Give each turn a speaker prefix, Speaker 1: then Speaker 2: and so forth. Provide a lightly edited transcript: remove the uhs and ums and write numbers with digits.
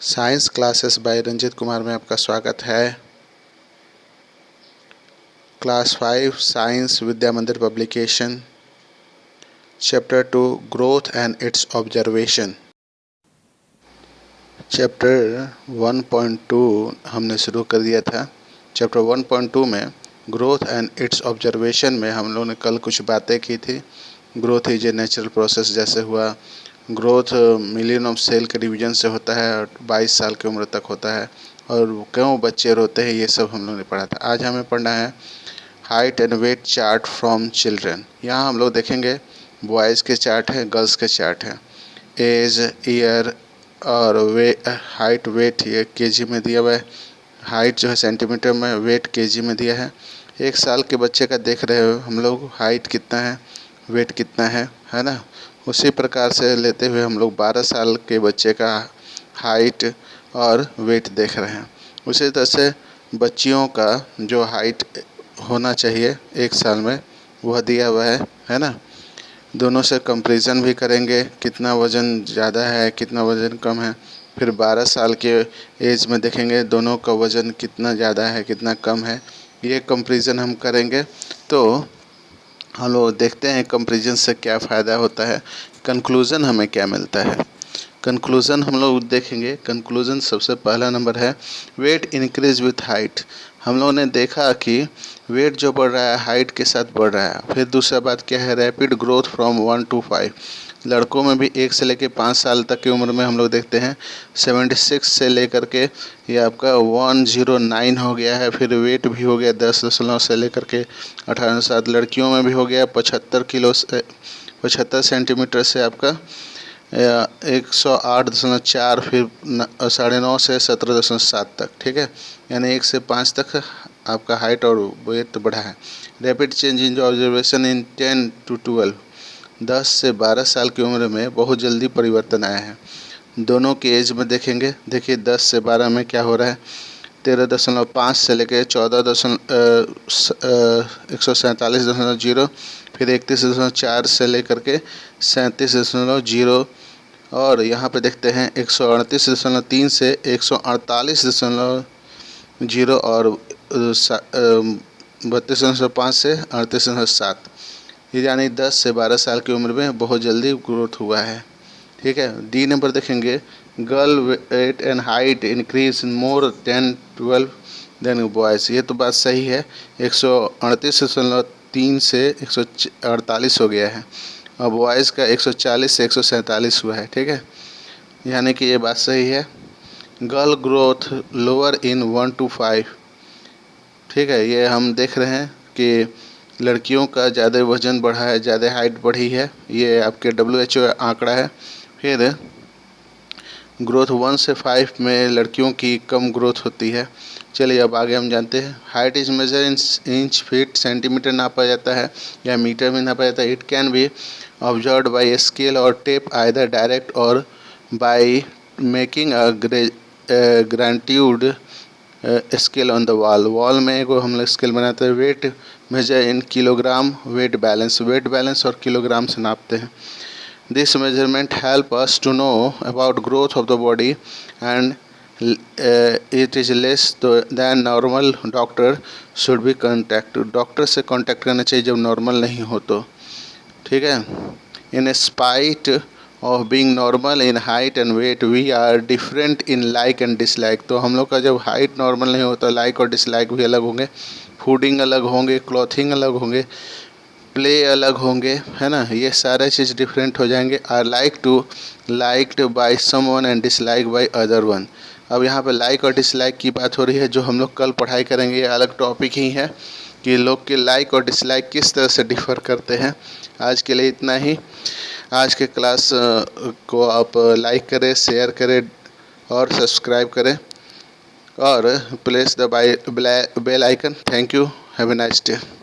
Speaker 1: Science classes bye Ranjit Kumar में आपका स्वागत है। क्लास 5 साइंस विद्या मंदिर publication, chapter 2 growth and it's observation. Chapter 1.2 हमने शुरू कर दिया था। चैप्टर 1.2 में ग्रोथ एंड इट्स ऑब्जर्वेशन में हम लोगों ने कल कुछ बातें की थी। Growth is a natural process जैसे हुआ, ग्रोथ मिलियन ऑफ सेल के डिवीजन से होता है और 22 साल की उम्र तक होता है, और क्यों बच्चे रोते हैं ये सब हम लोगों ने पढ़ा था। आज हमें पढ़ना है height and weight chart from children. यहाँ हम लोग देखेंगे बॉयज़ के चार्ट है, गर्ल्स के चार्ट है। एज, ईयर और हाइट वेट ये केजी में दिया हुआ है। हाइट जो है सेंटीमीटर में, वेट केजी में दिया है। 1 साल के बच्चे का देख रहे हो हम लोग, हाइट कितना है, वेट कितना है ना। उसी प्रकार से लेते हुए हम लोग 12 साल के बच्चे का हाइट और वेट देख रहे हैं। उसी तरह से बच्चियों का जो हाइट होना चाहिए 1 साल में वह दिया हुआ है ना। दोनों से कंपैरिजन भी करेंगे, कितना वज़न ज़्यादा है कितना वज़न कम है। फिर 12 साल के एज में देखेंगे दोनों का वज़न कितना ज़्यादा है कितना कम है, ये कंपैरिजन हम करेंगे। तो हम लोग देखते हैं कंपैरिजन से क्या फ़ायदा होता है, कंक्लूज़न हमें क्या मिलता है। कंक्लूज़न हम लोग देखेंगे। कंक्लूज़न सबसे पहला नंबर है वेट इंक्रीज विथ हाइट। हम लोगों ने देखा कि वेट जो बढ़ रहा है हाइट के साथ बढ़ रहा है। फिर दूसरा बात क्या है, रैपिड ग्रोथ फ्रॉम 1 to 5। लड़कों में भी 1 से लेकर 5 साल तक की उम्र में हम लोग देखते हैं 76 से लेकर के ये आपका 109 हो गया है। फिर वेट भी हो गया 10 से लेकर के 18 साल। लड़कियों में भी हो गया 75 किलो से 75 सेंटीमीटर से आपका 108.4, फिर 9.5 से 17.7 तक। ठीक है, यानी 1 से 5 तक आपका हाइट और वेट बढ़ा है। Rapid change in observation in 10 to 12। 10 से 12 साल की उम्र में बहुत जल्दी परिवर्तन आया है। दोनों के एज में देखेंगे, देखिए 10 से 12 में क्या हो रहा है, 13.5 से लेकर 147.0, फिर 31.4 से लेकर के 37.0, और यहाँ पे देखते हैं 138.3 से 148.0 और 32.5 से 38.7। यानी 10 से 12 साल की उम्र में बहुत जल्दी ग्रोथ हुआ है। ठीक है, डी नंबर देखेंगे girl weight and height increase more than 12 than boys. ये तो बात सही है, 138.3 से 148 हो गया है, और बॉयज़ का 140 से 147 हुआ है। ठीक है, यानी कि ये बात सही है। Girl growth lower in 1 to 5। ठीक है, ये हम देख रहे हैं कि लड़कियों का ज़्यादा वज़न बढ़ा है, ज़्यादा हाइट बढ़ी है, ये आपके WHO आंकड़ा है। फिर ग्रोथ 1 से 5 में लड़कियों की कम ग्रोथ होती है। चलिए अब आगे हम जानते हैं। Height is measure in inch, feet, centimetre नापा जाता है या मीटर में नापा जाता है। It can be observed by scale और टेप, आइदर डायरेक्ट और by making a gratitude scale on the wall में एक हम लोग स्केल बनाते हैं। Weight measure in kilogram, weight balance और किलोग्राम से नापते हैं। This measurement help us to know about growth of the body and it is less than normal. Doctor should be contacted। Doctor से कांटेक्ट करना चाहिए जब नॉर्मल नहीं हो तो। ठीक है, in spite of being normal in height and weight we are different in like and dislike। तो हम लोग का जब हाइट नॉर्मल नहीं होता, लाइक और डिसलाइक भी अलग होंगे, फूडिंग अलग होंगे, क्लॉथिंग अलग होंगे, प्ले अलग होंगे, है ना। ये सारे चीज़ डिफरेंट हो जाएंगे। Are liked by someone and dislike by other one. अब यहाँ पे लाइक और डिसलाइक की बात हो रही है, जो हम लोग कल पढ़ाई करेंगे। ये अलग टॉपिक ही है कि लोग के लाइक और डिसलाइक किस तरह से डिफ़र करते हैं। आज के लिए इतना ही। आज के क्लास को आप लाइक करें, शेयर करें और सब्सक्राइब करें और press the bell icon. Thank you, have a nice day.